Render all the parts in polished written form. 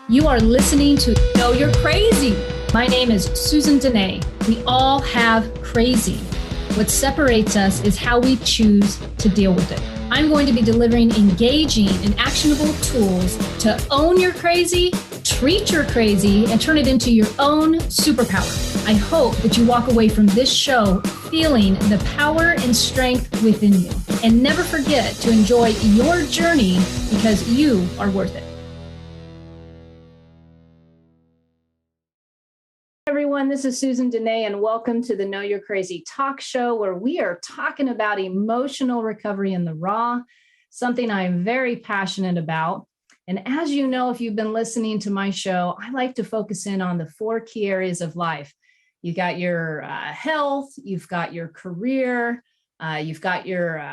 You are listening to Know You're Crazy. My name is Susan Denee. We all have crazy. What separates us is how we choose to deal with it. I'm going to be delivering engaging and actionable tools to own your crazy, treat your crazy, and turn it into your own superpower. I hope that you walk away from this show feeling the power and strength within you. And never forget to enjoy your journey because you are worth it. Everyone, this is Susan Denee, and welcome to the Know You're Crazy talk show, where we are talking about emotional recovery in the raw, something I'm very passionate about. And as you know, if you've been listening to my show, I like to focus in on the 4 key areas of life. You've got your health, you've got your career, you've got your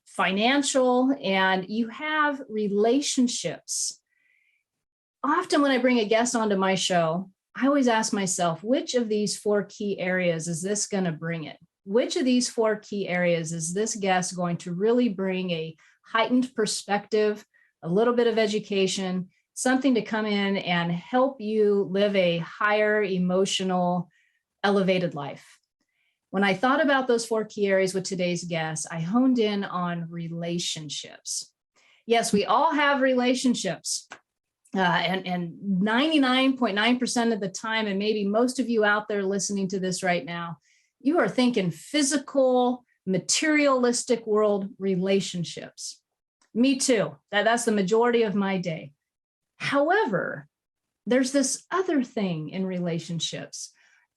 financial, and you have relationships. Often when I bring a guest onto my show, I always ask myself, which of these 4 key areas is this going to bring it? Which of these 4 key areas is this guest going to really bring a heightened perspective, a little bit of education, something to come in and help you live a higher emotional, elevated life? When I thought about those 4 key areas with today's guest, I honed in on relationships. Yes, we all have relationships. And 99.9% of the time, and maybe most of you out there listening to this right now, you are thinking physical, materialistic world relationships. Me too. That's the majority of my day. However, there's this other thing in relationships.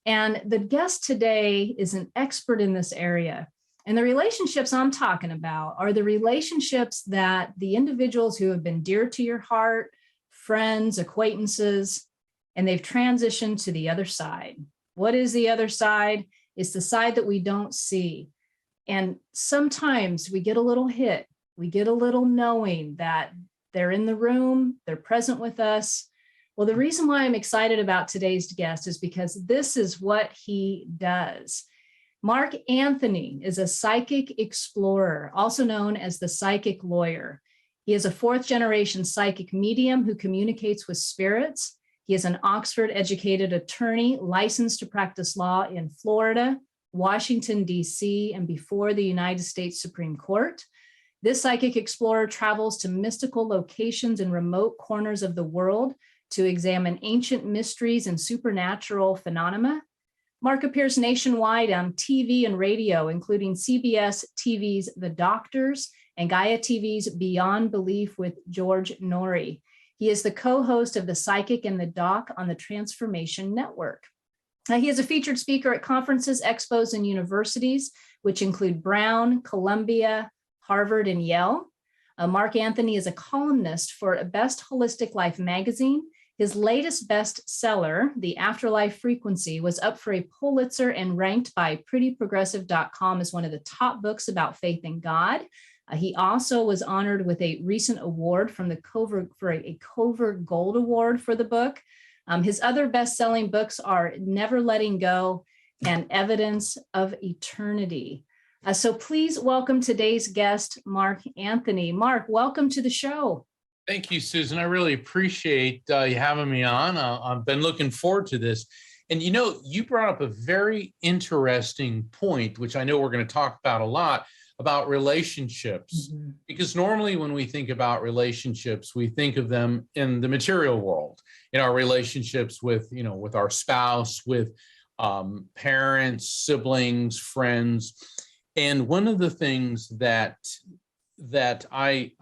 And the guest today is an expert in this area. And the relationships I'm talking about are the relationships that the individuals who have been dear to your heart, friends, acquaintances, and they've transitioned to the other side. What is the other side? It's the side that we don't see. And sometimes we get a little hit. We get a little knowing that they're in the room, they're present with us. Well, the reason why I'm excited about today's guest is because this is what he does. Mark Anthony is a psychic explorer, also known as the psychic lawyer. He is a 4th-generation psychic medium who communicates with spirits. He is an Oxford-educated attorney licensed to practice law in Florida, Washington, D.C., and before the United States Supreme Court. This psychic explorer travels to mystical locations in remote corners of the world to examine ancient mysteries and supernatural phenomena. Mark appears nationwide on TV and radio, including CBS TV's The Doctors and Gaia TV's Beyond Belief with George Norrie. He is the co-host of The Psychic and the Doc on the Transformation Network. He is a featured speaker at conferences, expos, and universities, which include Brown, Columbia, Harvard, and Yale. Mark Anthony is a columnist for Best Holistic Life magazine. His latest bestseller, The Afterlife Frequency, was up for a Pulitzer and ranked by prettyprogressive.com as one of the top books about faith in God. He also was honored with a recent award from the Cover Gold Award for the book. His other best-selling books are Never Letting Go and Evidence of Eternity. So please welcome today's guest, Mark Anthony. Mark, welcome to the show. Thank you, Susan. I really appreciate you having me on. I've been looking forward to this. And you know, you brought up a very interesting point, which I know we're going to talk about a lot, about relationships. Mm-hmm. Because normally when we think about relationships, we think of them in the material world, in our relationships with, with our spouse, with parents, siblings, friends. And one of the things that I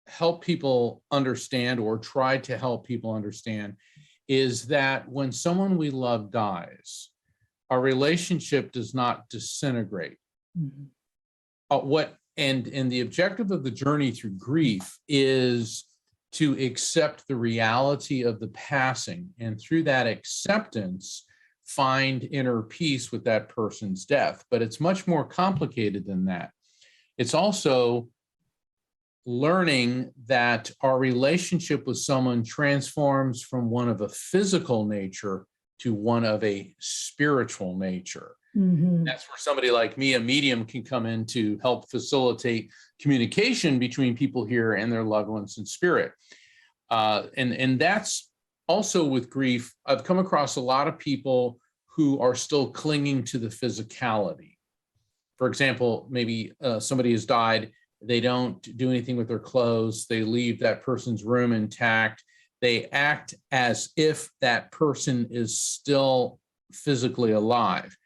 help people understand, or try to help people understand, is that when someone we love dies, our relationship does not disintegrate. Mm-hmm. And the objective of the journey through grief is to accept the reality of the passing, and through that acceptance, find inner peace with that person's death. But it's much more complicated than that. It's also learning that our relationship with someone transforms from one of a physical nature to one of a spiritual nature. Mhm. That's where somebody like me, a medium, can come in to help facilitate communication between people here and their loved ones in spirit. And that's also with grief. I've come across a lot of people who are still clinging to the physicality. For example, maybe somebody has died. They don't do anything with their clothes. They leave that person's room intact. They act as if that person is still physically alive.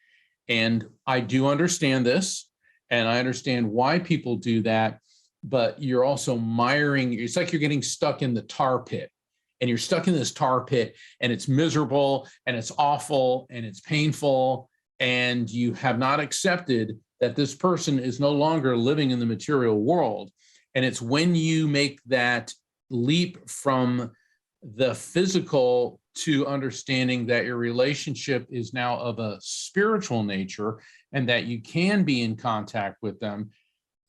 And I do understand this, and I understand why people do that, but you're also miring. It's like you're getting stuck in the tar pit, and you're stuck in this tar pit, and it's miserable, and it's awful, and it's painful, and you have not accepted that this person is no longer living in the material world. And it's when you make that leap from the physical to understanding that your relationship is now of a spiritual nature and that you can be in contact with them,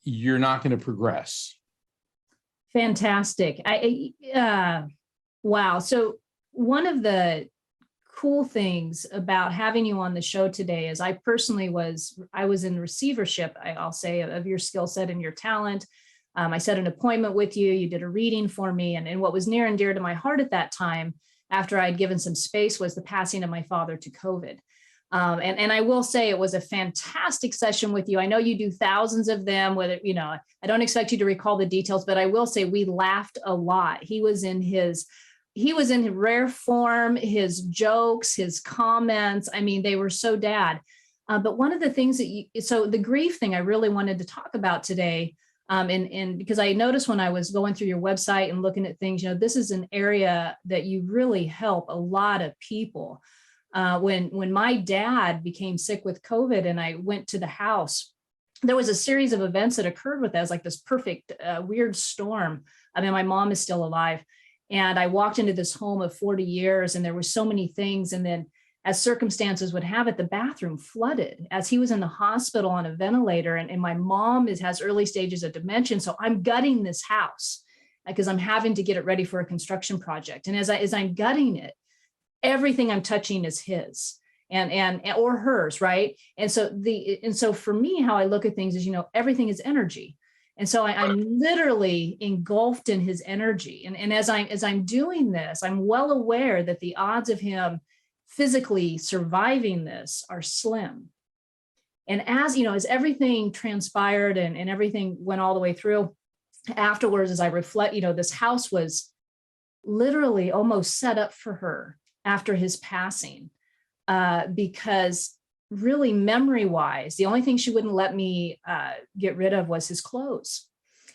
you're not going to progress. Fantastic. Wow. So one of the cool things about having you on the show today is I was in receivership, I'll say, of your skill set and your talent. I set an appointment with you. You did a reading for me. And what was near and dear to my heart at that time, after I'd given some space, was the passing of my father to COVID. And I will say it was a fantastic session with you. I know you do thousands of them, whether, I don't expect you to recall the details, but I will say we laughed a lot. He was in his rare form, his jokes, his comments. I mean, they were so dad. But one of the things so the grief thing I really wanted to talk about today, and because I noticed when I was going through your website and looking at things, this is an area that you really help a lot of people. When my dad became sick with COVID and I went to the house, there was a series of events that occurred with us, like this perfect weird storm. I mean, my mom is still alive. And I walked into this home of 40 years and there were so many things. And then as circumstances would have it, the bathroom flooded as he was in the hospital on a ventilator. And my mom has early stages of dementia. So I'm gutting this house because I'm having to get it ready for a construction project. And as I'm gutting it, everything I'm touching is his and or hers, right? And so for me, how I look at things is, everything is energy. And so I'm literally engulfed in his energy. And as I'm doing this, I'm well aware that the odds of him physically surviving this are slim. And as everything transpired and everything went all the way through, afterwards, as I reflect, this house was literally almost set up for her after his passing, because really memory-wise, the only thing she wouldn't let me get rid of was his clothes.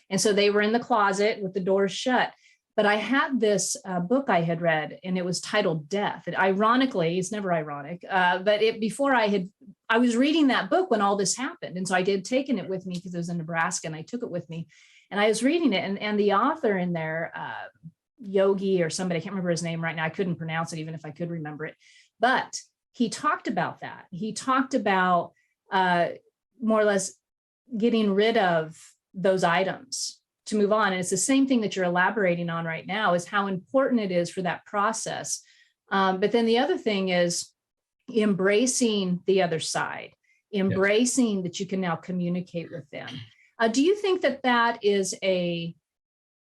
And so they were in the closet with the doors shut. But I had this book I had read, and it was titled Death. And ironically, it's never ironic, but I was reading that book when all this happened. And so I did taken it with me because it was in Nebraska, and I took it with me. And I was reading it, and the author in there, Yogi or somebody, I can't remember his name right now. I couldn't pronounce it even if I could remember it. But he talked about that. He talked about more or less getting rid of those items to move on. And it's the same thing that you're elaborating on right now, is how important it is for that process. But then the other thing is embracing the other side, embracing that you can now communicate with them. Do you think that is a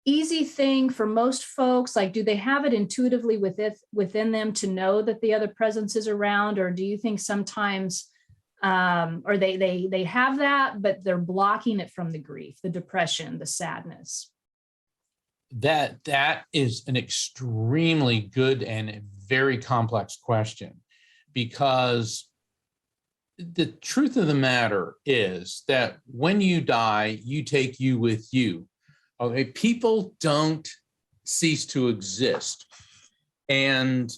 easy thing for most folks? Like, do they have it intuitively within them to know that the other presence is around? Or do you think sometimes, or they have that, but they're blocking it from the grief, the depression, the sadness? That is an extremely good and very complex question, because the truth of the matter is that when you die, you take you with you. Okay, people don't cease to exist. And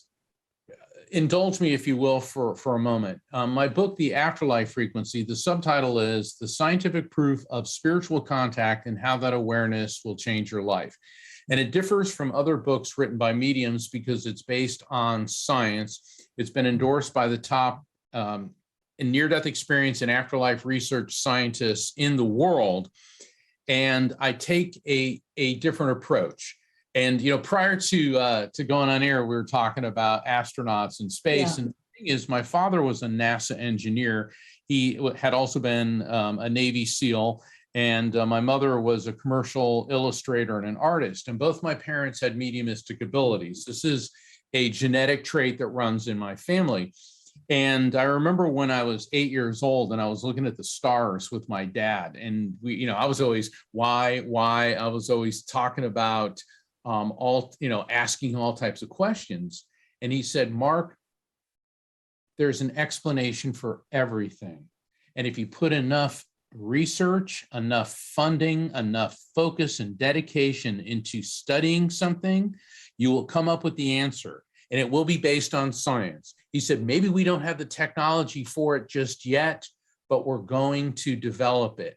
indulge me, if you will, for a moment. My book, The Afterlife Frequency, the subtitle is The Scientific Proof of Spiritual Contact and How That Awareness Will Change Your Life. And it differs from other books written by mediums because it's based on science. It's been endorsed by the top near-death experience and afterlife research scientists in the world. And I take a different approach. And prior to going on air, we were talking about astronauts in space. Yeah. And the thing is, my father was a NASA engineer. He had also been a Navy SEAL, and my mother was a commercial illustrator and an artist. And both my parents had mediumistic abilities. This is a genetic trait that runs in my family. And I remember when I was 8 years old and I was looking at the stars with my dad, and I was always, why? I was always talking about asking all types of questions. And he said, Mark, there's an explanation for everything. And if you put enough research, enough funding, enough focus and dedication into studying something, you will come up with the answer. And it will be based on science. He said, maybe we don't have the technology for it just yet, but we're going to develop it.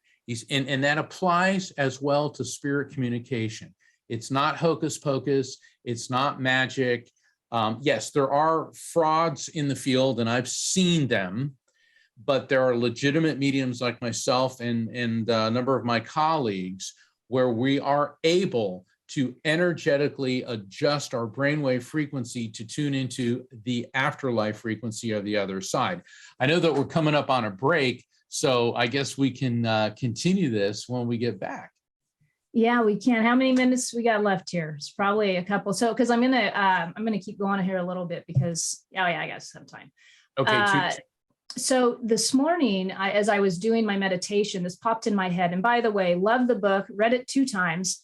And that applies as well to spirit communication. It's not hocus pocus. It's not magic. Yes, there are frauds in the field, and I've seen them, but there are legitimate mediums like myself and a number of my colleagues where we are able to energetically adjust our brainwave frequency to tune into the afterlife frequency of the other side. I know that we're coming up on a break, so I guess we can continue this when we get back. Yeah, we can. How many minutes we got left here? It's probably a couple. So, because I'm gonna keep going here a little bit because I got some time. Okay. So this morning, as I was doing my meditation, this popped in my head. And by the way, love the book, read it 2 times.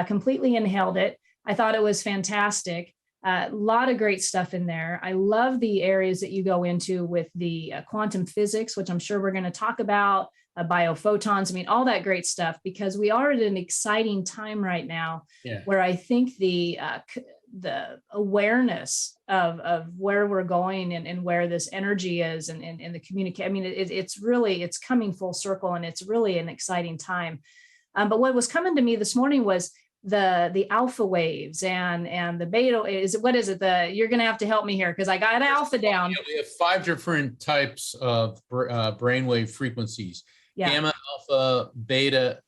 Completely inhaled it. I thought it was fantastic. A lot of great stuff in there. I love the areas that you go into with the quantum physics, which I'm sure we're going to talk about, biophotons. I mean, all that great stuff, because we are at an exciting time right now where I think the awareness of where we're going and where this energy is and the communication. I mean, it's coming full circle, and it's really an exciting time. But what was coming to me this morning was the alpha waves and the beta. What is it? You're going to have to help me here because I got alpha down. Yeah, we have 5 different types of brainwave frequencies. Yeah. Gamma, alpha, beta.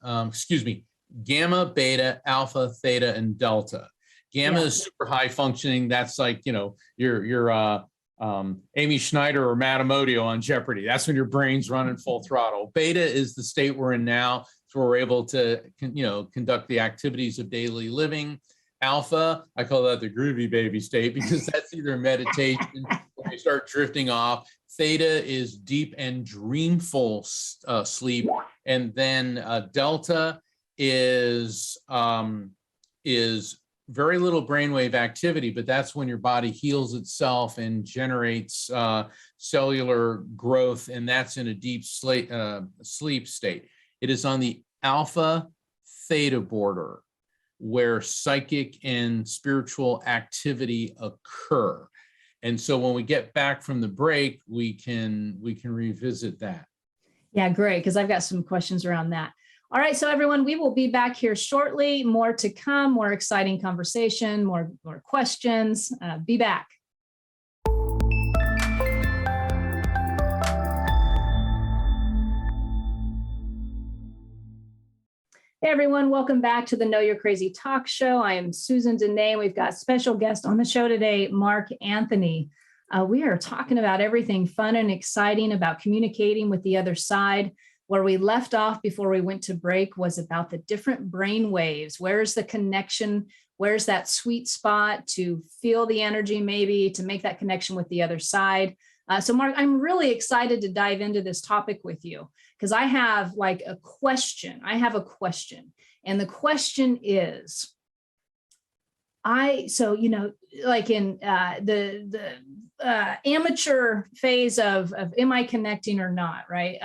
Gamma, beta, alpha, theta, and delta. Gamma is super high functioning. That's like your Amy Schneider or Matt Amodio on Jeopardy. That's when your brain's running full throttle. Beta is the state we're in now. So we're able to, conduct the activities of daily living. Alpha, I call that the groovy baby state because that's either meditation or you start drifting off. Theta is deep and dreamful sleep. And then delta is very little brainwave activity, but that's when your body heals itself and generates cellular growth, and that's in a deep sleep state. It is on the alpha theta border where psychic and spiritual activity occur. And so when we get back from the break, we can revisit that. Yeah, great, because I've got some questions around that. All right, so everyone, we will be back here shortly. More to come, more exciting conversation, more questions. Be back. Hey everyone, welcome back to the Know You're Crazy Talk Show. I am Susan Denee. We've got special guest on the show today, Mark Anthony. We are talking about everything fun and exciting about communicating with the other side. Where we left off before we went to break was about the different brain waves. Where's the connection? Where's that sweet spot to feel the energy, maybe to make that connection with the other side? So Mark, I'm really excited to dive into this topic with you because I have like a question. And the question is, like in the amateur phase of am I connecting or not, right?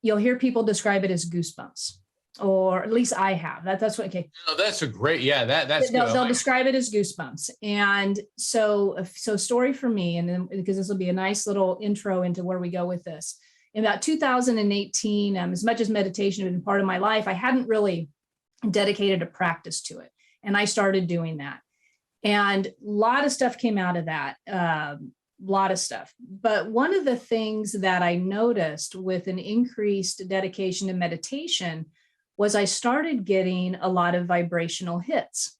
You'll hear people describe it as goosebumps, or at least I have. That's what. Okay. No, that's a great. Yeah, that's. They'll describe it as goosebumps, and so story for me, and then because this will be a nice little intro into where we go with this. In about 2018, as much as meditation had been part of my life, I hadn't really dedicated a practice to it, and I started doing that, and a lot of stuff came out of that. Lot of stuff. But one of the things that I noticed with an increased dedication to meditation was I started getting a lot of vibrational hits.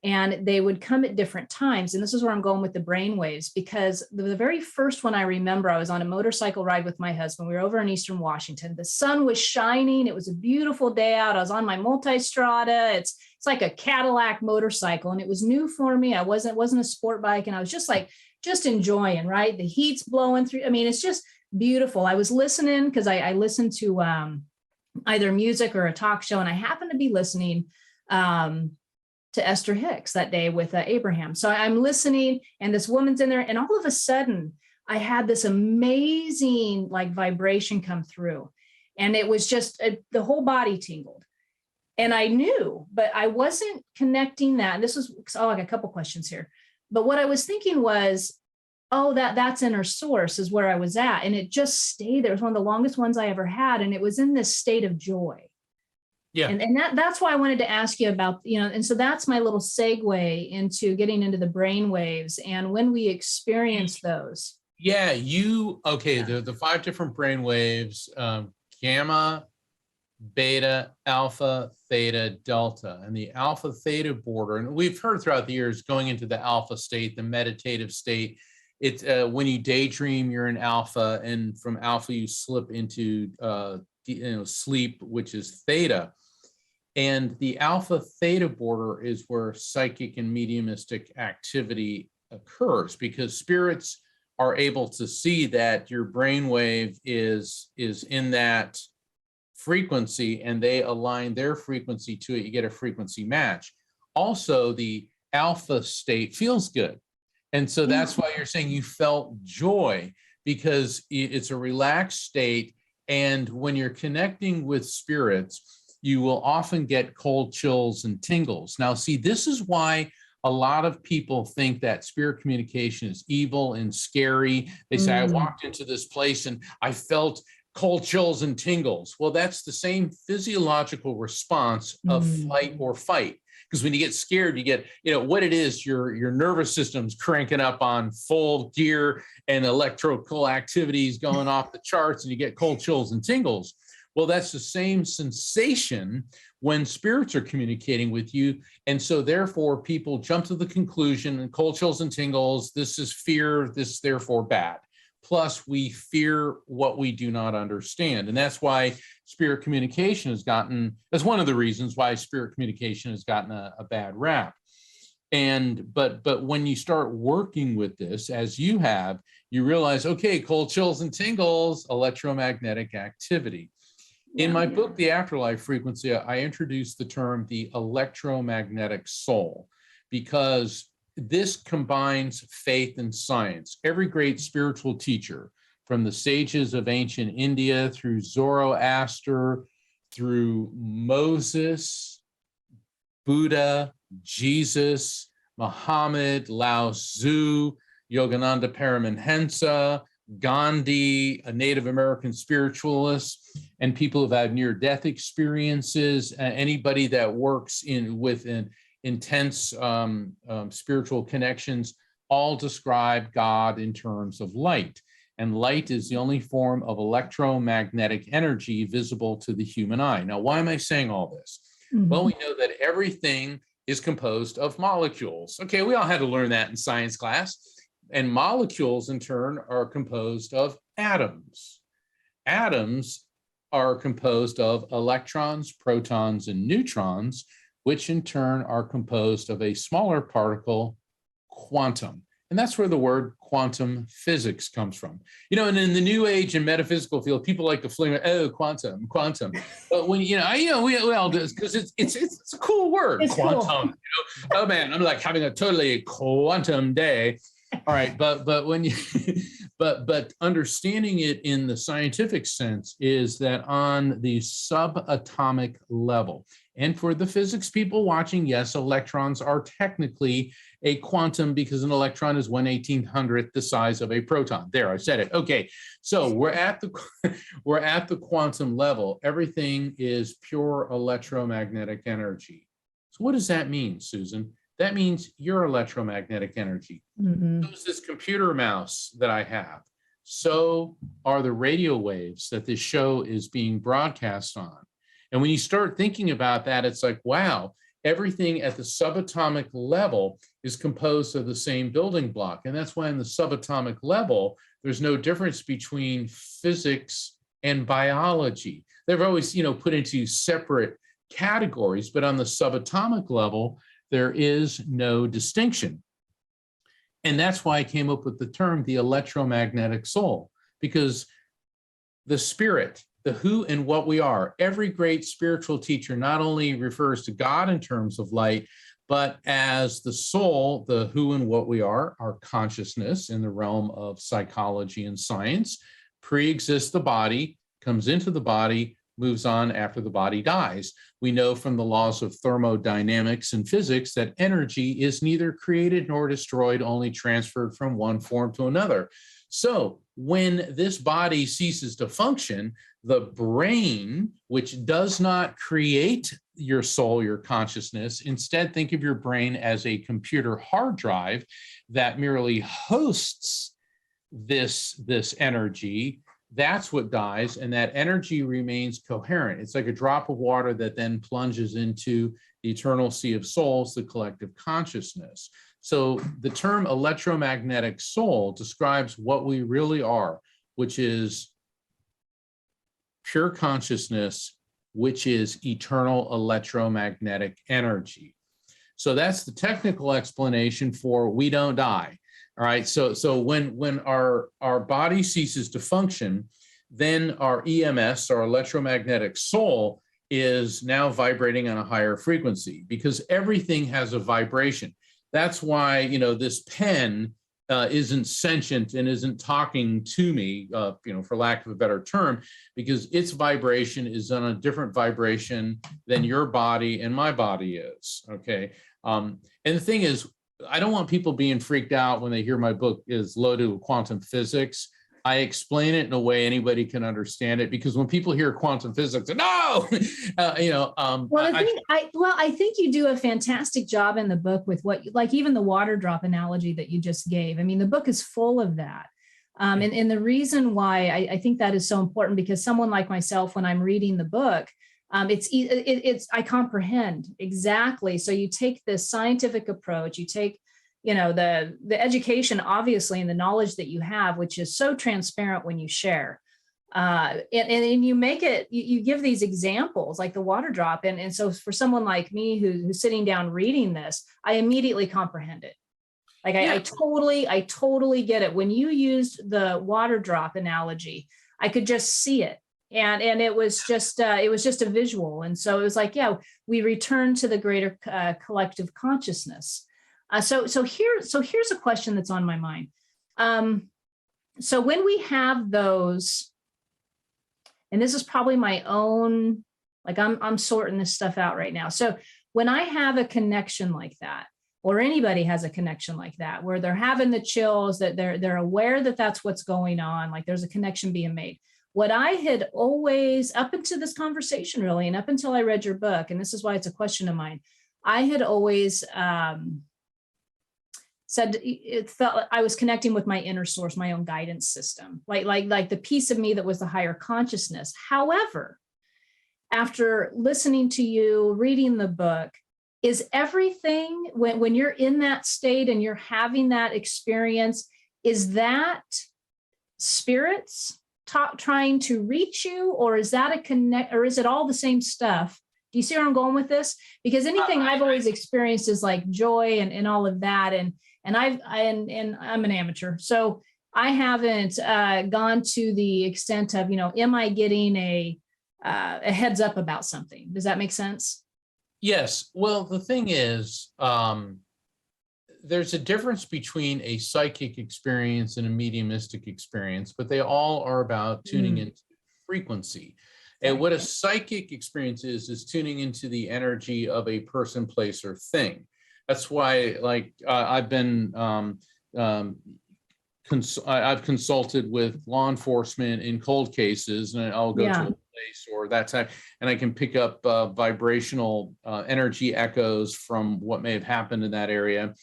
And they would come at different times. And this is where I'm going with the brain waves, because the very first one I remember, I was on a motorcycle ride with my husband. We were over in Eastern Washington. The sun was shining. It was a beautiful day out. I was on my multistrada. It's like a Cadillac motorcycle, and it was new for me. It wasn't a sport bike. And I was just enjoying, right? The heat's blowing through. I mean, it's just beautiful. I was listening because I listened to either music or a talk show, and I happened to be listening to Esther Hicks that day with Abraham. So I'm listening, and this woman's in there, and all of a sudden I had this amazing like vibration come through, and it was just the whole body tingled. And I knew, but I wasn't connecting that. And this was, I got a couple questions here. But what I was thinking was, oh, that's inner source is where I was at. And it just stayed there. It was one of the longest ones I ever had. And it was in this state of joy. Yeah. And that's why I wanted to ask you about, and so that's my little segue into getting into the brain waves and when we experience those. Yeah, the 5 different brain waves, gamma, beta, alpha, theta, delta, and the alpha theta border. And we've heard throughout the years going into the alpha state, the meditative state. It's when you daydream, you're in alpha, and from alpha you slip into sleep, which is theta. And the alpha theta border is where psychic and mediumistic activity occurs, because spirits are able to see that your brainwave is in that frequency, and they align their frequency to it. You get a frequency match. Also, the alpha state feels good. And so that's why you're saying you felt joy, because it's a relaxed state. And when you're connecting with spirits, you will often get cold chills and tingles. Now, see, this is why a lot of people think that spirit communication is evil and scary. They say, I walked into this place and I felt cold chills and tingles. Well, that's the same physiological response of flight or fight. Because when you get scared, you get, what it is, your nervous system's cranking up on full gear and electrical activities going off the charts, and you get cold chills and tingles. Well, that's the same sensation when spirits are communicating with you. And so therefore, people jump to the conclusion, and cold chills and tingles, this is fear, this is therefore bad. Plus, we fear what we do not understand. And that's why spirit communication that's one of the reasons why spirit communication has gotten a bad rap. But when you start working with this, as you have, you realize, okay, cold chills and tingles, electromagnetic activity. In my book, The Afterlife Frequency, I introduced the term the electromagnetic soul, because this combines faith and science. Every great spiritual teacher, from the sages of ancient India through Zoroaster, through Moses, Buddha, Jesus, Muhammad, Lao Tzu, Yogananda Paramahansa, Gandhi, a Native American spiritualist, and people who've had near-death experiences, anybody that works with intense spiritual connections, all describe God in terms of light. And light is the only form of electromagnetic energy visible to the human eye. Now, why am I saying all this? Well, we know that everything is composed of molecules. Okay, we all had to learn that in science class. And molecules, in turn, are composed of atoms. Atoms are composed of electrons, protons, and neutrons, which in turn are composed of a smaller particle, quantum. And that's where the word quantum physics comes from. And in the new age and metaphysical field, people like to fling, quantum. But when, we all do, because it's a cool word, it's quantum. Cool. Oh man, I'm like having a totally quantum day. All right, but when you, but understanding it in the scientific sense is that on the subatomic level, and for the physics people watching, yes, electrons are technically a quantum, because an electron is 1/1800th the size of a proton. There, I said it. Okay, so we're at the quantum level. Everything is pure electromagnetic energy. So what does that mean, Susan? That means your electromagnetic energy. So is this computer mouse that I have. So are the radio waves that this show is being broadcast on. And when you start thinking about that, it's like, wow, everything at the subatomic level is composed of the same building block. And that's why in the subatomic level, there's no difference between physics and biology. They've always, put into separate categories, but on the subatomic level, there is no distinction. And that's why I came up with the term, the electromagnetic soul, because the spirit, the who and what we are, every great spiritual teacher not only refers to God in terms of light, but as the soul, the who and what we are, our consciousness in the realm of psychology and science, pre-exists the body, comes into the body, moves on after the body dies. We know from the laws of thermodynamics and physics that energy is neither created nor destroyed, only transferred from one form to another. So when this body ceases to function, the brain, which does not create your soul, your consciousness, instead think of your brain as a computer hard drive that merely hosts this energy. That's what dies, and that energy remains coherent. It's like a drop of water that then plunges into the eternal sea of souls, the collective consciousness. So the term electromagnetic soul describes what we really are, which is pure consciousness, which is eternal electromagnetic energy. So that's the technical explanation for we don't die. All right. So when our body ceases to function, then our EMS, our electromagnetic soul, is now vibrating on a higher frequency because everything has a vibration. That's why, this pen isn't sentient and isn't talking to me, for lack of a better term, because its vibration is on a different vibration than your body and my body is. Okay. And the thing is, I don't want people being freaked out when they hear my book is loaded with quantum physics. I explain it in a way anybody can understand it, because when people hear quantum physics, no, I think you do a fantastic job in the book with like even the water drop analogy that you just gave. I mean, the book is full of that. And the reason why I think that is so important, because someone like myself, when I'm reading the book, I comprehend exactly. So you take this scientific approach, you take, the education, obviously, and the knowledge that you have, which is so transparent when you share. And you make it, you give these examples like the water drop. And so for someone like me who's sitting down reading this, I immediately comprehend it. Like I totally get it. When you used the water drop analogy, I could just see it. And it was just a visual. And so it was like, we return to the greater collective consciousness. So here's a question that's on my mind. So when we have those, and this is probably my own, like I'm sorting this stuff out right now. So when I have a connection like that, or anybody has a connection like that, where they're having the chills, that they're aware that that's what's going on, like there's a connection being made. What I had always, up until this conversation really, and up until I read your book, and this is why it's a question of mine, I had always said it felt like I was connecting with my inner source, my own guidance system, like the piece of me that was the higher consciousness. However, after listening to you, reading the book, is everything, when you're in that state and you're having that experience, is that spirits trying to reach you, or is that or is it all the same stuff? Do you see where I'm going with this? Because anything I've always experienced is like joy and all of that. And I'm an amateur, so I haven't gone to the extent of, am I getting a heads up about something? Does that make sense? Yes. Well, the thing is, there's a difference between a psychic experience and a mediumistic experience, but they all are about tuning into frequency. And what a psychic experience is tuning into the energy of a person, place, or thing. That's why, like, I've been, I've consulted with law enforcement in cold cases, and I'll go to a place or that type, and I can pick up vibrational energy echoes from what may have happened in that area.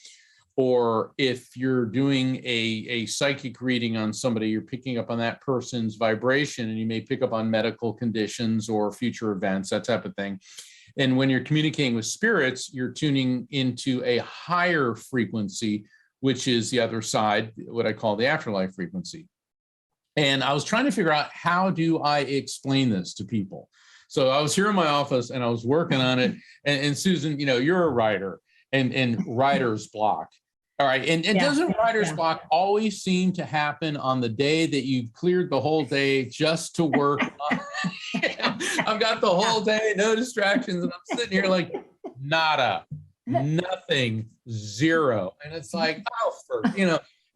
or if you're doing a psychic reading on somebody, you're picking up on that person's vibration, and you may pick up on medical conditions or future events, that type of thing. And when you're communicating with spirits, you're tuning into a higher frequency, which is the other side, what I call the afterlife frequency. And I was trying to figure out, how do I explain this to people? So I was here in my office and I was working on it. And Susan, you're a writer, and writer's block. All right. And doesn't writer's block always seem to happen on the day that you've cleared the whole day just to work on? I've got the whole day, no distractions, and I'm sitting here like nada, nothing, zero. And it's like,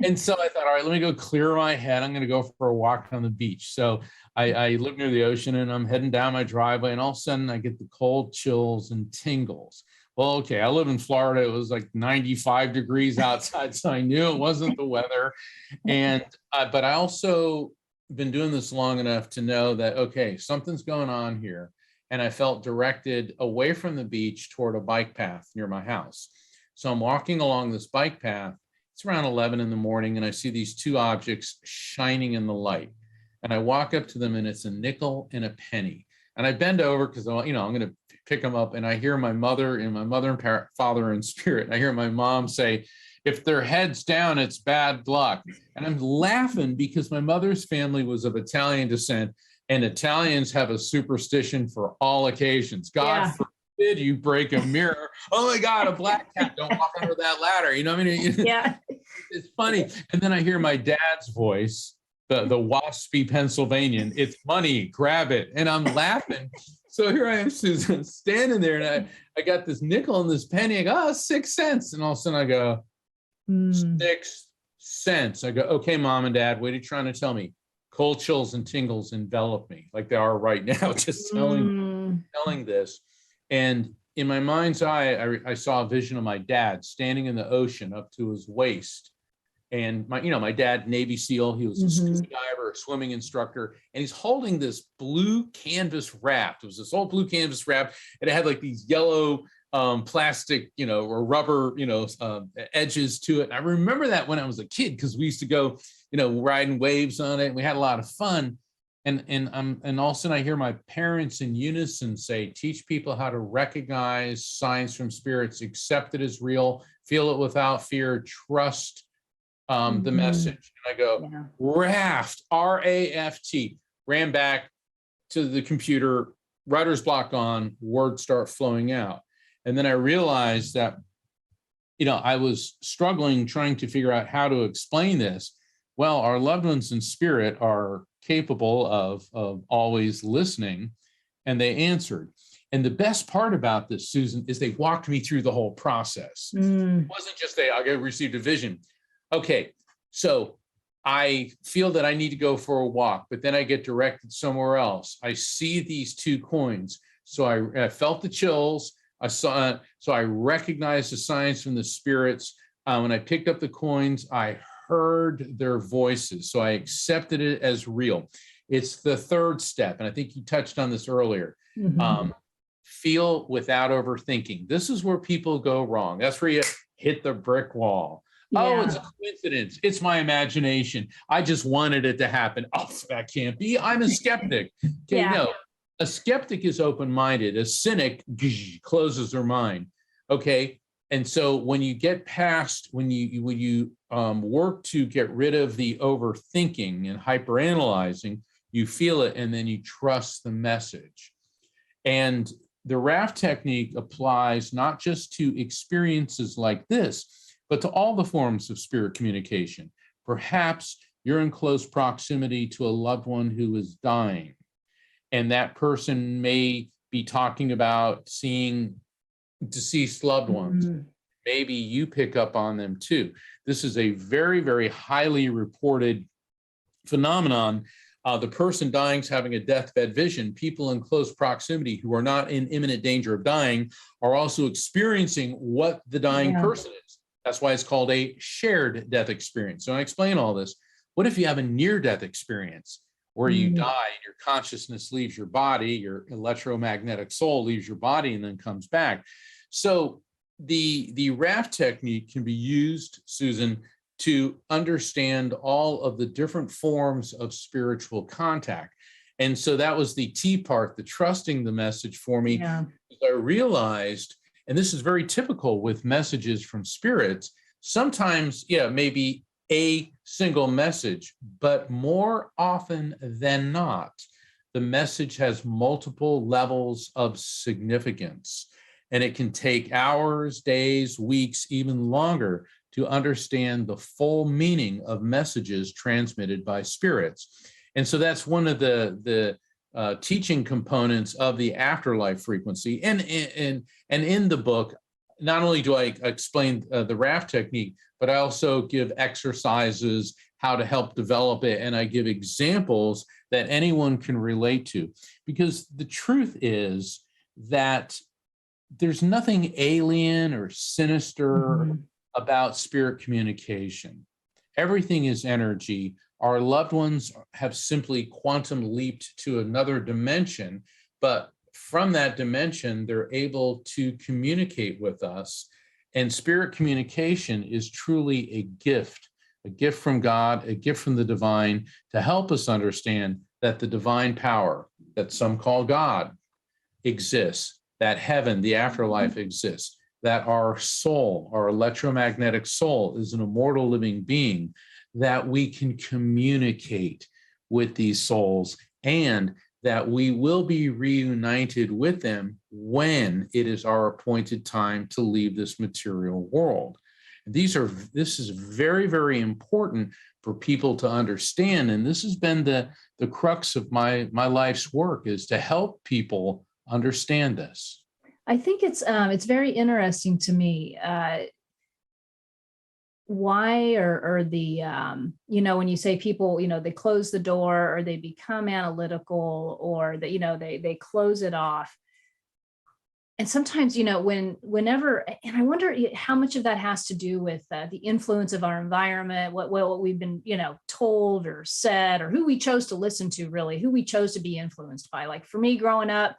and so I thought, all right, let me go clear my head. I'm going to go for a walk on the beach. So I live near the ocean, and I'm heading down my driveway, and all of a sudden I get the cold chills and tingles. Well, okay, I live in Florida. It was like 95 degrees outside, so I knew it wasn't the weather. And but I also been doing this long enough to know that, okay, something's going on here. And I felt directed away from the beach toward a bike path near my house. So I'm walking along this bike path. It's around 11 in the morning, and I see these two objects shining in the light. And I walk up to them, and it's a nickel and a penny. And I bend over because I'm going to pick them up, and I hear my mother and father in spirit. I hear my mom say, "If their head's down, it's bad luck." And I'm laughing because my mother's family was of Italian descent, and Italians have a superstition for all occasions. God forbid you break a mirror. Oh my God, a black cat, don't walk under that ladder. You know what I mean? Yeah. It's funny. And then I hear my dad's voice, the waspy Pennsylvanian, "It's money, grab it." And I'm laughing. So here I am, Susan, standing there, and I got this nickel and this penny. I go, "Oh, 6 cents." And all of a sudden I go, 6 cents. I go, "Okay, Mom and Dad, what are you trying to tell me?" Cold chills and tingles envelop me like they are right now, just telling this. And in my mind's eye, I saw a vision of my dad standing in the ocean up to his waist. And my dad, Navy SEAL, he was a scuba diver, a swimming instructor, and he's holding this blue canvas raft. It was this old blue canvas raft, and it had like these yellow plastic, or rubber, edges to it. And I remember that when I was a kid, because we used to go, riding waves on it, and we had a lot of fun. And all of a sudden I hear my parents in unison say, "Teach people how to recognize signs from spirits, accept it as real, feel it without fear, trust the message." And I go, raft, RAFT, ran back to the computer, writer's block on, words start flowing out. And then I realized that, I was struggling trying to figure out how to explain this. Well, our loved ones in spirit are capable of always listening, and they answered. And the best part about this, Susan, is they walked me through the whole process. It wasn't just I received a vision. Okay, so I feel that I need to go for a walk, but then I get directed somewhere else. I see these 2 coins. So I felt the chills. So I recognized the signs from the spirits. When I picked up the coins, I heard their voices. So I accepted it as real. It's the third step. And I think you touched on this earlier. Feel without overthinking. This is where people go wrong. That's where you hit the brick wall. Oh, it's a coincidence. It's my imagination. I just wanted it to happen. Oh, that can't be. I'm a skeptic. Okay, no. A skeptic is open-minded. A cynic closes their mind. Okay. And so when you get past, when you work to get rid of the overthinking and hyperanalyzing, you feel it, and then you trust the message. And the raft technique applies not just to experiences like this, but to all the forms of spirit communication. Perhaps you're in close proximity to a loved one who is dying, and that person may be talking about seeing deceased loved ones. Maybe you pick up on them too. This is a very, very highly reported phenomenon. The person dying is having a deathbed vision. People in close proximity who are not in imminent danger of dying are also experiencing what the dying person is. That's why it's called a shared death experience. So I explain all this. What if you have a near-death experience where you die, your consciousness leaves your body, your electromagnetic soul leaves your body and then comes back? So the RAF technique can be used, Susan, to understand all of the different forms of spiritual contact. And so that was the T part, the trusting the message for me. Yeah. I realized, and this is very typical with messages from spirits, sometimes, yeah, maybe a single message, but more often than not, the message has multiple levels of significance. And it can take hours, days, weeks, even longer to understand the full meaning of messages transmitted by spirits. And so that's one of the teaching components of the afterlife frequency. And in the book, not only do I explain the RAF technique, but I also give exercises, how to help develop it, and I give examples that anyone can relate to. Because the truth is that there's nothing alien or sinister about spirit communication. Everything is energy. Our loved ones have simply quantum leaped to another dimension, but from that dimension, they're able to communicate with us. And spirit communication is truly a gift from God, a gift from the divine to help us understand that the divine power that some call God exists, that heaven, the afterlife exists, that our soul, our electromagnetic soul, is an immortal living being, that we can communicate with these souls, and that we will be reunited with them when it is our appointed time to leave this material world. This is very, very important for people to understand. And this has been the crux of my life's work, is to help people understand this. I think it's very interesting to me. Why or the when you say people, they close the door or they become analytical, or that they close it off. And sometimes, whenever, and I wonder how much of that has to do with the influence of our environment, what we've been, told or said, or who we chose to listen to, really, who we chose to be influenced by. Like for me growing up,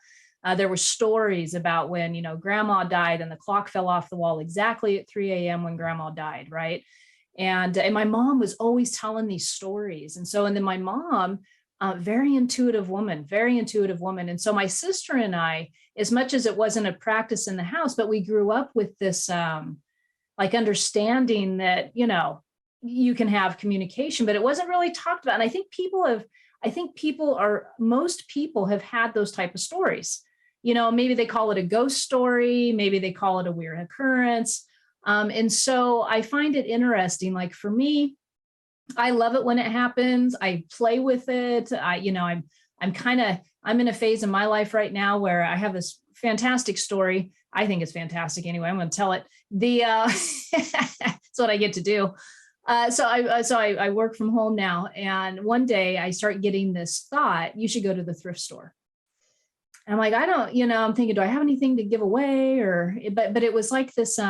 there were stories about when, grandma died and the clock fell off the wall exactly at 3 a.m. when grandma died, right? And my mom was always telling these stories. And then my mom, very intuitive woman. And so my sister and I, as much as it wasn't a practice in the house, but we grew up with this understanding that, you can have communication, but it wasn't really talked about. And I think most people have had those type of stories. Maybe they call it a ghost story, maybe they call it a weird occurrence. And so I find it interesting. Like for me, I love it when it happens. I play with it. I'm in a phase in my life right now where I have this fantastic story. I think it's fantastic anyway. I'm going to tell it. That's what I get to do. So I work from home now. And one day I start getting this thought, you should go to the thrift store. And I'm like, I don't, I'm thinking, do I have anything to give away? But it was like this,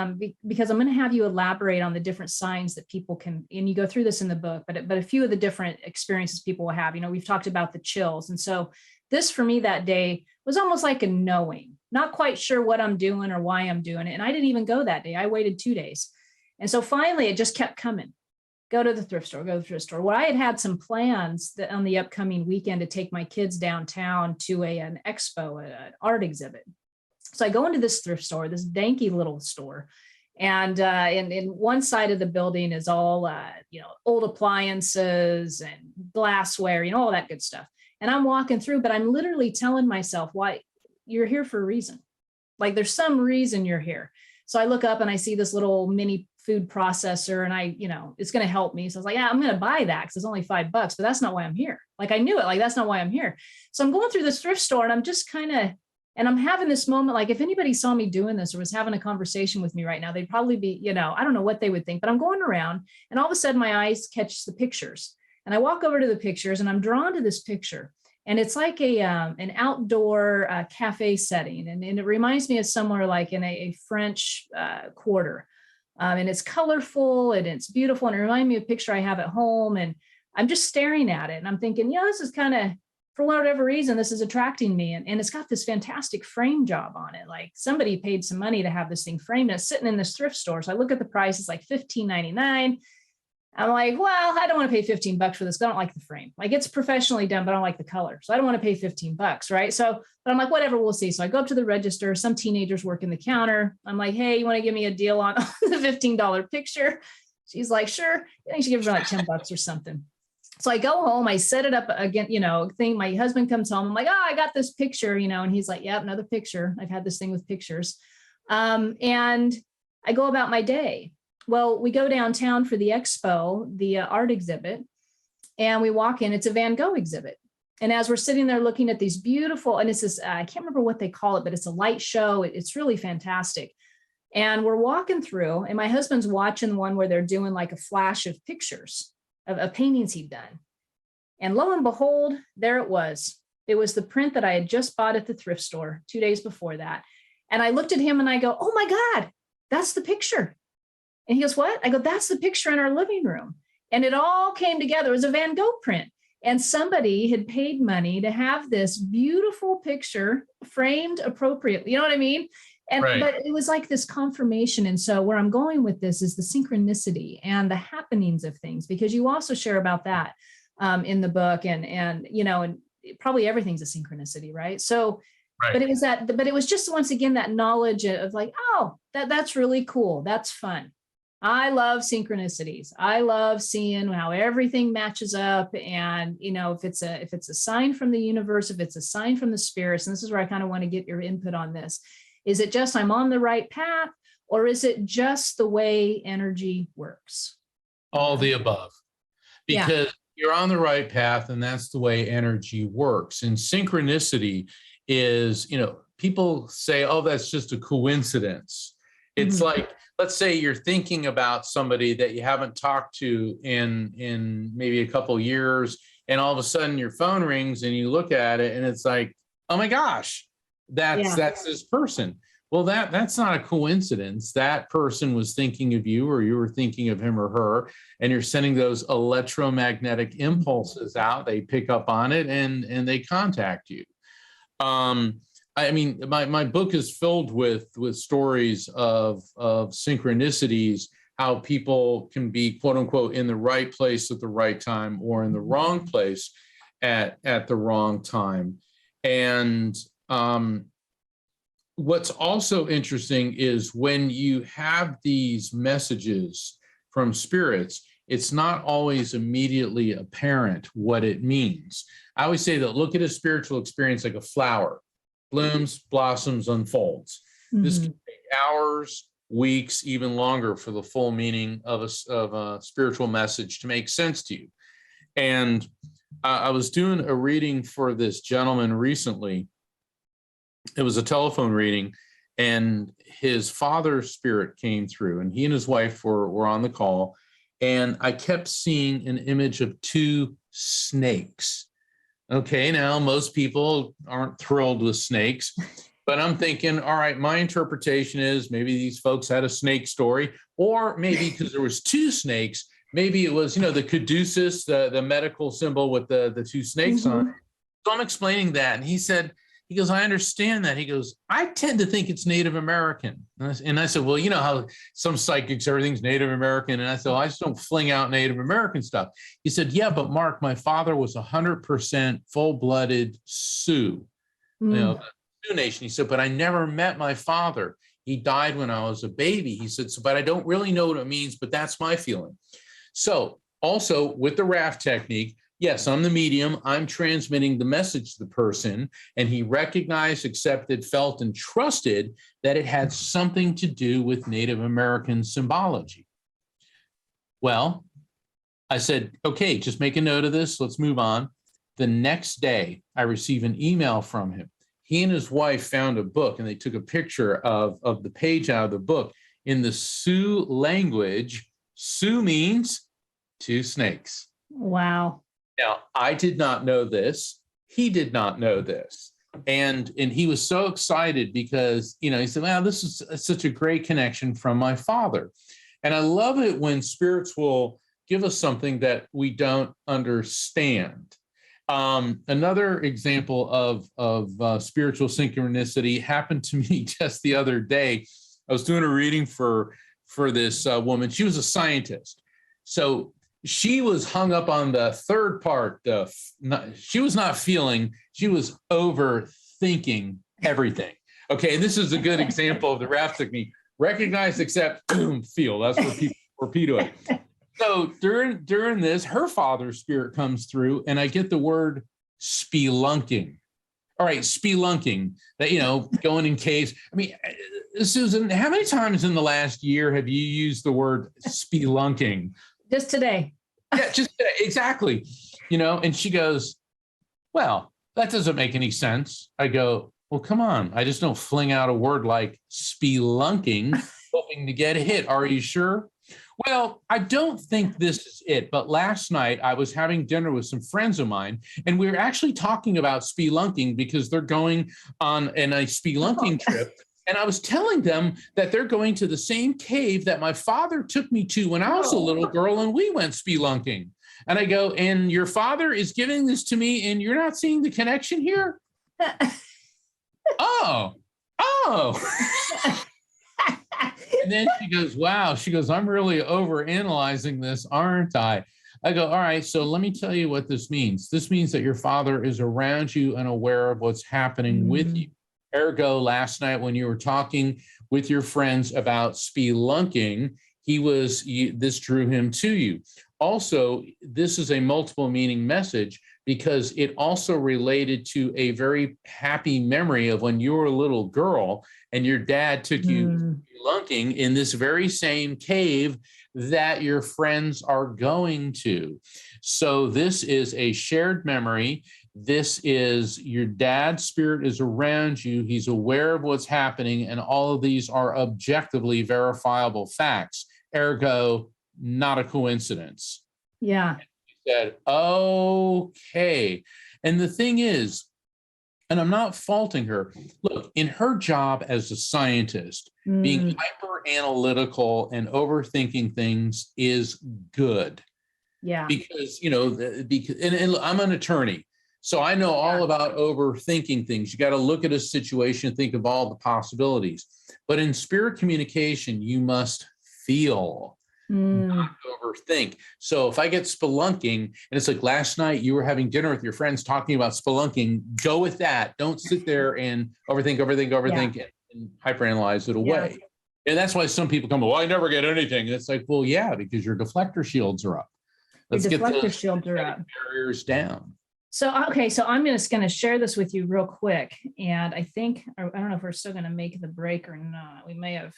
because I'm going to have you elaborate on the different signs that people can, and you go through this in the book, but a few of the different experiences people will have. We've talked about the chills. And so this for me that day was almost like a knowing, not quite sure what I'm doing or why I'm doing it. And I didn't even go that day. I waited 2 days. And so finally it just kept coming. Go to the thrift store, go to the thrift store. Well, I had some plans on the upcoming weekend to take my kids downtown to an expo, an art exhibit. So I go into this thrift store, this danky little store. And in one side of the building is all, old appliances and glassware, all that good stuff. And I'm walking through, but I'm literally telling myself, why you're here for a reason. Like there's some reason you're here. So I look up and I see this little mini food processor and it's going to help me. So I was like, yeah, I'm going to buy that because it's only $5, but that's not why I'm here. Like I knew it, like, that's not why I'm here. So I'm going through this thrift store and I'm just and I'm having this moment, like if anybody saw me doing this or was having a conversation with me right now, they'd probably be, I don't know what they would think, but I'm going around and all of a sudden my eyes catch the pictures and I walk over to the pictures and I'm drawn to this picture. And it's like an outdoor cafe setting. And it reminds me of somewhere like in a French quarter. And it's colorful and it's beautiful. And it reminded me of a picture I have at home. And I'm just staring at it. And I'm thinking, this is kind of for whatever reason, this is attracting me. And it's got this fantastic frame job on it. Like somebody paid some money to have this thing framed. It's sitting in this thrift store. So I look at the price, it's like $15.99. I'm like, well, I don't want to pay $15 for this. I don't like the frame. Like it's professionally done, but I don't like the color. So I don't want to pay $15, right? So, but I'm like, whatever, we'll see. So I go up to the register. Some teenagers working the counter. I'm like, hey, you want to give me a deal on the $15 picture? She's like, sure. I think she gives her like $10 or something. So I go home, I set it up again, thing. My husband comes home. I'm like, oh, I got this picture, and he's like, yep, another picture. I've had this thing with pictures. And I go about my day. Well, we go downtown for the expo, the art exhibit, and we walk in. It's a Van Gogh exhibit. And as we're sitting there looking at these beautiful, and it's this, I can't remember what they call it, but it's a light show. It's really fantastic. And we're walking through, and my husband's watching one where they're doing like a flash of pictures of paintings he'd done. And lo and behold, there it was. It was the print that I had just bought at the thrift store 2 days before that. And I looked at him and I go, oh my God, that's the picture. And he goes, what? I go, that's the picture in our living room. And it all came together. It was a Van Gogh print. And somebody had paid money to have this beautiful picture framed appropriately. You know what I mean? And Right. But it was like this confirmation. And so where I'm going with this is the synchronicity and the happenings of things, because you also share about that in the book, and probably everything's a synchronicity, right? So, Right. but it was just once again that knowledge of like, oh, that's really cool. That's fun. I love synchronicities. I love seeing how everything matches up. And, if it's a sign from the universe, if it's a sign from the spirits, and this is where I kind of want to get your input on this. Is it just I'm on the right path, or is it just the way energy works? All the above, because you're on the right path and that's the way energy works. And synchronicity is, people say, oh, that's just a coincidence. It's like, let's say you're thinking about somebody that you haven't talked to in maybe a couple of years, and all of a sudden your phone rings and you look at it and it's like, oh my gosh, that's this person. Well, that's not a coincidence. That person was thinking of you, or you were thinking of him or her, and you're sending those electromagnetic impulses out. They pick up on it and they contact you. I mean, my book is filled with stories of synchronicities, how people can be, quote unquote, in the right place at the right time, or in the wrong place at the wrong time. And what's also interesting is when you have these messages from spirits, it's not always immediately apparent what it means. I always say that look at a spiritual experience like a flower. Blooms, blossoms, unfolds. This can take hours, weeks, even longer for the full meaning of a spiritual message to make sense to you. And I was doing a reading for this gentleman recently. It was a telephone reading, and his father's spirit came through, and he and his wife were on the call. And I kept seeing an image of two snakes. Okay, now most people aren't thrilled with snakes, but I'm thinking, all right, my interpretation is maybe these folks had a snake story, or maybe because there was two snakes, maybe it was, the caduceus, the medical symbol with the two snakes on it. So I'm explaining that, and he goes, I understand that. He goes, I tend to think it's Native American. And I said, well, you know how some psychics, everything's Native American. And I said, well, I just don't fling out Native American stuff. He said, yeah, but Mark, my father was 100% full-blooded Sioux, Sioux Nation. He said, but I never met my father. He died when I was a baby. He said, but I don't really know what it means, but that's my feeling. So also with the raft technique, yes, I'm the medium. I'm transmitting the message to the person, and he recognized, accepted, felt, and trusted that it had something to do with Native American symbology. Well, I said, okay, just make a note of this. Let's move on. The next day, I receive an email from him. He and his wife found a book, and they took a picture of the page out of the book. In the Sioux language, Sioux means two snakes. Wow. Now, I did not know this. He did not know this. And he was so excited because, he said, wow, this is such a great connection from my father. And I love it when spirits will give us something that we don't understand. Another example of spiritual synchronicity happened to me just the other day. I was doing a reading for this woman. She was a scientist, so she was hung up on the third part. She was not feeling. She was overthinking everything. Okay, and this is a good example of the RAF technique: recognize, accept, boom, feel. That's where people torpedo it. So during this, her father's spirit comes through, and I get the word spelunking. All right, spelunking, that, going in caves. I mean, Susan, how many times in the last year have you used the word spelunking? Just today. Yeah, just today, exactly. And she goes, well, that doesn't make any sense. I go, well, come on. I just don't fling out a word like spelunking, hoping to get a hit. Are you sure? Well, I don't think this is it. But last night I was having dinner with some friends of mine, and we were actually talking about spelunking because they're going on a spelunking trip. And I was telling them that they're going to the same cave that my father took me to when I was a little girl, and we went spelunking. And I go, and your father is giving this to me, and you're not seeing the connection here? Oh. And then she goes, wow. She goes, I'm really overanalyzing this, aren't I? I go, all right, so let me tell you what this means. This means that your father is around you and aware of what's happening with you. Ergo, last night when you were talking with your friends about spelunking, this drew him to you. Also, this is a multiple meaning message because it also related to a very happy memory of when you were a little girl and your dad took you spelunking in this very same cave that your friends are going to. So this is a shared memory. This is your dad's spirit is around you. He's aware of what's happening, and all of these are objectively verifiable facts. Ergo, not a coincidence. Yeah. He said, okay. And the thing is, and I'm not faulting her. Look, in her job as a scientist, being hyper analytical and overthinking things is good. Yeah. Because, and I'm an attorney, so I know all about overthinking things. You got to look at a situation and think of all the possibilities. But in spirit communication, you must feel, not overthink. So if I get spelunking, and it's like last night you were having dinner with your friends talking about spelunking, go with that. Don't sit there and overthink, and hyperanalyze it away. Yeah. And that's why some people come, well, I never get anything. And it's like, well, yeah, because your deflector shields are up. Let's get those shields are up. Barriers down. So, okay, so I'm just going to share this with you real quick. And I don't know if we're still going to make the break or not. We may have.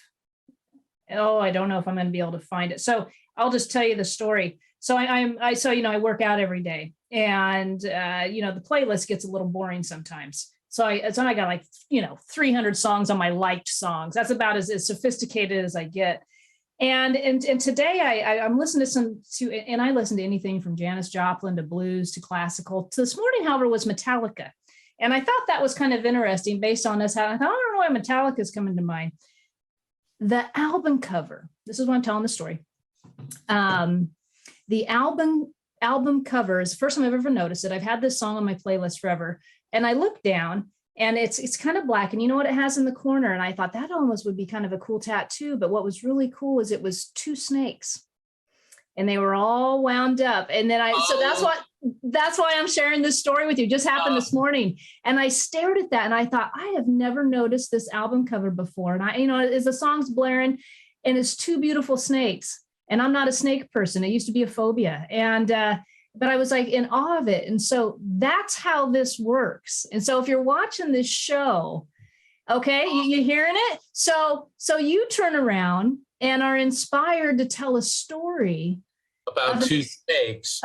I don't know if I'm going to be able to find it. So I'll just tell you the story. So I work out every day, and the playlist gets a little boring sometimes. So I got like 300 songs on my liked songs. That's about as sophisticated as I get. And today I'm listening and I listen to anything from Janis Joplin to blues to classical. To this morning, however, was Metallica, and I thought that was kind of interesting based on this. I thought, I don't know why Metallica is coming to mind. The album cover. This is why I'm telling the story. The album cover is the first time I've ever noticed it. I've had this song on my playlist forever, and I look down, and it's kind of black. And you know what it has in the corner? And I thought that almost would be kind of a cool tattoo. But what was really cool is it was two snakes, and they were all wound up. And then so that's why I'm sharing this story with you. It just happened this morning. And I stared at that and I thought, I have never noticed this album cover before. And as the song's blaring, and it's two beautiful snakes. And I'm not a snake person. It used to be a phobia. But I was like in awe of it. And so that's how this works. And so if you're watching this show, okay, you hearing it? So you turn around and are inspired to tell a story about two snakes.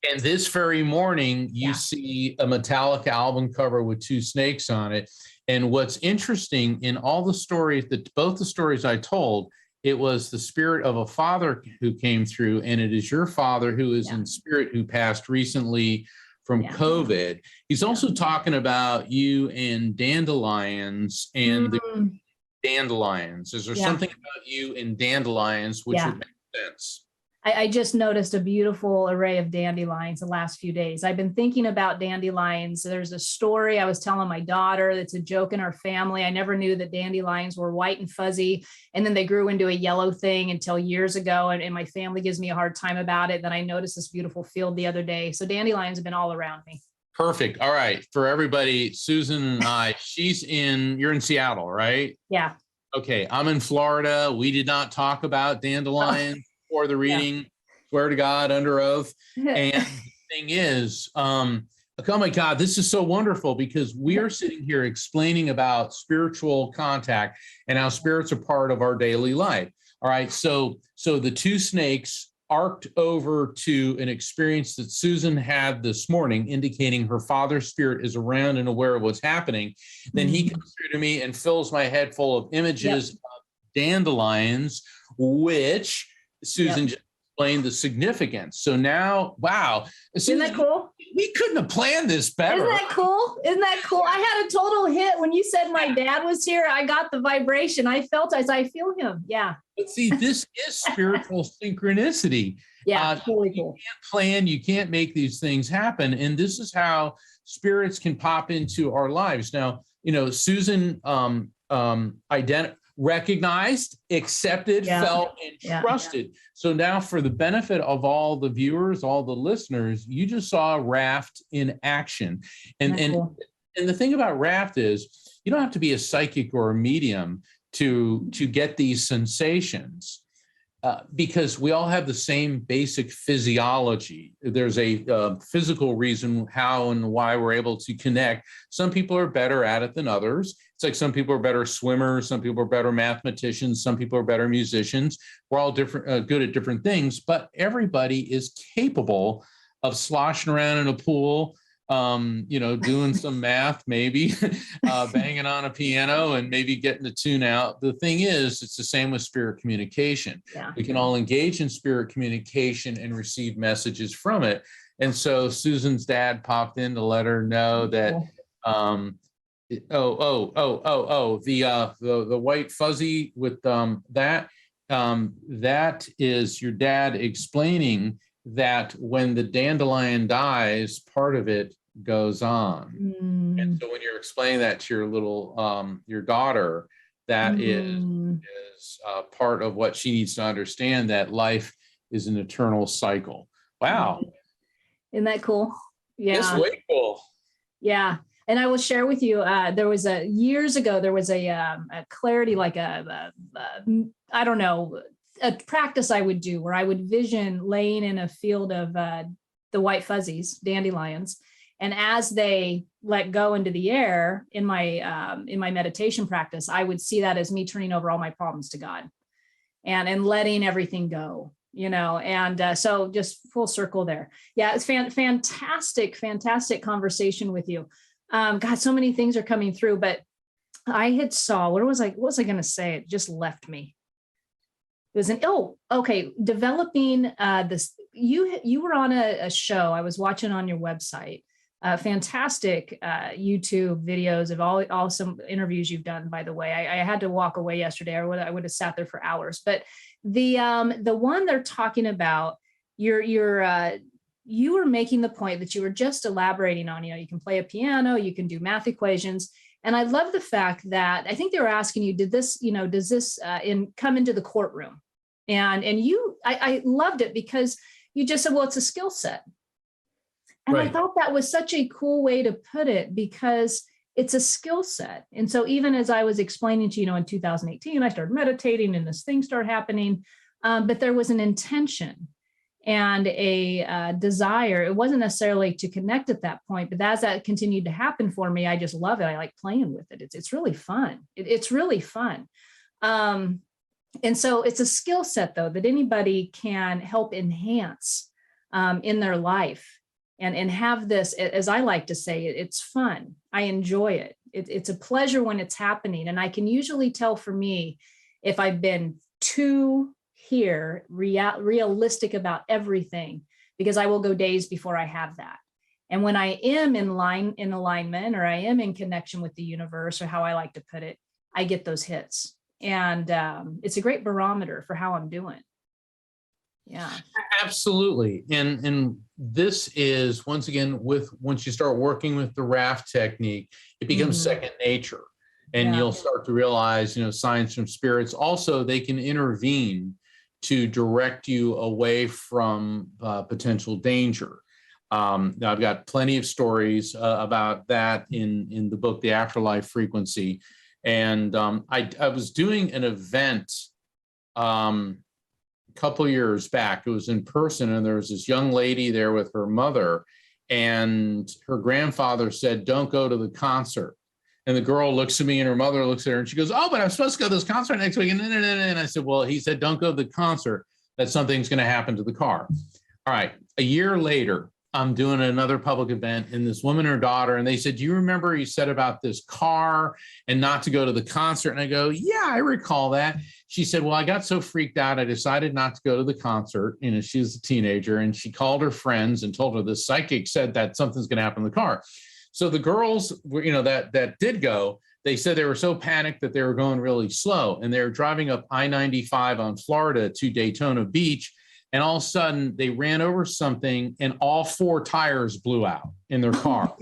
And this very morning, you see a Metallica album cover with two snakes on it. And what's interesting in all the stories, both the stories I told, it was the spirit of a father who came through, and it is your father who is in spirit who passed recently from COVID. He's also talking about you and dandelions and the dandelions. Is there something about you and dandelions which would make sense? I just noticed a beautiful array of dandelions the last few days. I've been thinking about dandelions. There's a story I was telling my daughter that's a joke in our family. I never knew that dandelions were white and fuzzy, and then they grew into a yellow thing until years ago. And my family gives me a hard time about it. Then I noticed this beautiful field the other day. So dandelions have been all around me. Perfect. All right. For everybody, Susan and I, you're in Seattle, right? Yeah. Okay. I'm in Florida. We did not talk about dandelions for the reading. Yeah. Swear to God, under oath. And the thing is, oh my God, this is so wonderful because we are sitting here explaining about spiritual contact and how spirits are part of our daily life. All right. So the two snakes arced over to an experience that Susan had this morning, indicating her father's spirit is around and aware of what's happening. Then he comes through to me and fills my head full of images of dandelions, which Susan just explained the significance. So now, wow. Isn't that cool? We couldn't have planned this better. Isn't that cool? Isn't that cool? I had a total hit when you said my dad was here. I got the vibration. I felt as I feel him. Yeah. But see, this is spiritual synchronicity. Yeah, totally cool. You can't plan, you can't make these things happen. And this is how spirits can pop into our lives. Now, Susan recognized, accepted, felt, and trusted. So now for the benefit of all the viewers, all the listeners, you just saw Raft in action. And the thing about Raft is you don't have to be a psychic or a medium to get these sensations because we all have the same basic physiology. There's a physical reason how and why we're able to connect. Some people are better at it than others. It's like some people are better swimmers, some people are better mathematicians, some people are better musicians. We're all different, good at different things, but everybody is capable of sloshing around in a pool, doing some math, maybe banging on a piano and maybe getting the tune out. The thing is, it's the same with spirit communication. Yeah. We can all engage in spirit communication and receive messages from it. And so Susan's dad popped in to let her know that, the white fuzzy with that is your dad explaining that when the dandelion dies, part of it goes on. And so when you're explaining that to your little, your daughter, that is part of what she needs to understand, that life is an eternal cycle. Wow. Isn't that cool? Yeah. It's way cool. Yeah. And I will share with you, there was years ago, there was a clarity, like I don't know, a practice I would do where I would vision laying in a field of the white fuzzies, dandelions. And as they let go into the air in my meditation practice, I would see that as me turning over all my problems to God and letting everything go, and so just full circle there. Yeah, it's fantastic conversation with you. God, so many things are coming through, but I had saw, what was I going to say? It just left me. It was developing this. You were on a show I was watching on your website. Fantastic YouTube videos of all some interviews you've done. By the way, I had to walk away yesterday, or I would have sat there for hours. But the one they're talking about, you were making the point that you were just elaborating on. You can play a piano, you can do math equations. And I love the fact that I think they were asking you, does this come into the courtroom? And I loved it because you just said, well, it's a skill set. And right. I thought that was such a cool way to put it because it's a skill set. And so even as I was explaining to in 2018, I started meditating and this thing started happening, but there was an intention and a desire. It wasn't necessarily to connect at that point, but as that continued to happen for me, I just love it. I like playing with it. It's really fun. It's really fun. And so it's a skill set, though, that anybody can help enhance in their life and have this, as I like to say, it's fun. I enjoy it. It's a pleasure when it's happening. And I can usually tell for me if I've been too realistic about everything, because I will go days before I have that. And when I am in alignment, or I am in connection with the universe, or how I like to put it, I get those hits. And it's a great barometer for how I'm doing. Yeah. Absolutely. And this is, once again, once you start working with the raft technique, it becomes second nature. And you'll start to realize, signs from spirits. Also, they can intervene to direct you away from potential danger. Now, I've got plenty of stories about that in the book, The Afterlife Frequency. And I was doing an event a couple years back. It was in person, and there was this young lady there with her mother, and her grandfather said, "Don't go to the concert." And the girl looks at me, and her mother looks at her, and she goes, "Oh, but I'm supposed to go to this concert next week." And I said, "Well, he said, don't go to the concert, that something's going to happen to the car." All right. A year later, I'm doing another public event, and this woman and her daughter, and they said, "Do you remember you said about this car and not to go to the concert?" And I go, "Yeah, I recall that." She said, "Well, I got so freaked out, I decided not to go to the concert." She was a teenager, and she called her friends and told her the psychic said that something's going to happen in the car. So the girls were, that did go, they said they were so panicked that they were going really slow, and they were driving up I-95 on Florida to Daytona Beach. And all of a sudden they ran over something, and all 4 tires blew out in their car.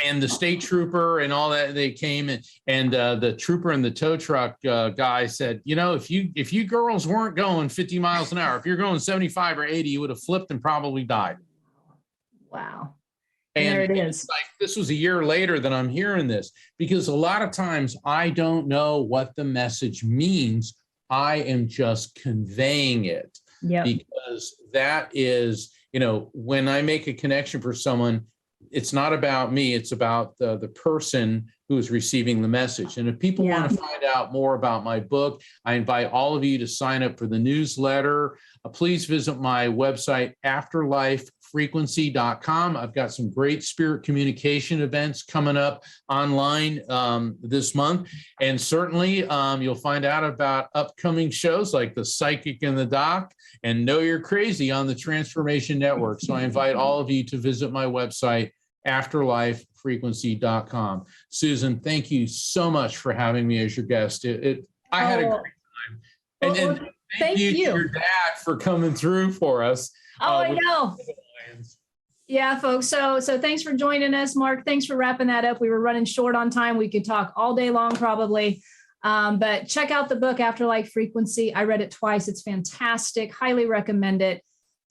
And the state trooper and all that, they came, and the trooper and the tow truck guy said, if you girls weren't going 50 miles an hour, if you're going 75 or 80, you would have flipped and probably died. Wow. And there it is. This was a year later that I'm hearing this, because a lot of times I don't know what the message means. I am just conveying it. Yeah. Because that is, when I make a connection for someone, it's not about me, it's about the person who is receiving the message. And if people want to find out more about my book, I invite all of you to sign up for the newsletter. Please visit my website, afterlifefrequency.com. I've got some great spirit communication events coming up online this month. And certainly you'll find out about upcoming shows like The Psychic and the Doc and Know You're Crazy on the Transformation Network. So I invite all of you to visit my website, afterlifefrequency.com. Susan, thank you so much for having me as your guest. I had a great time. And thank you to your dad for coming through for us. I know. Yeah, folks. So thanks for joining us, Mark. Thanks for wrapping that up. We were running short on time. We could talk all day long probably. But check out the book, Afterlife Frequency. I read it twice. It's fantastic. Highly recommend it.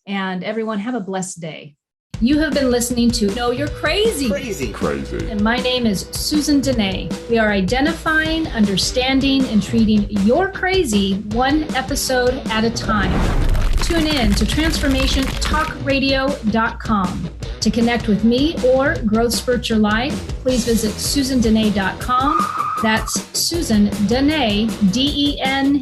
And everyone have a blessed day. You have been listening to Know You're Crazy. Crazy. And my name is Susan Denee. We are identifying, understanding, and treating your crazy one episode at a time. Tune in to transformationtalkradio.com. To connect with me or Growth Spurt Your Life, please visit susandenee.com. That's Susan Denee, DENEE.com.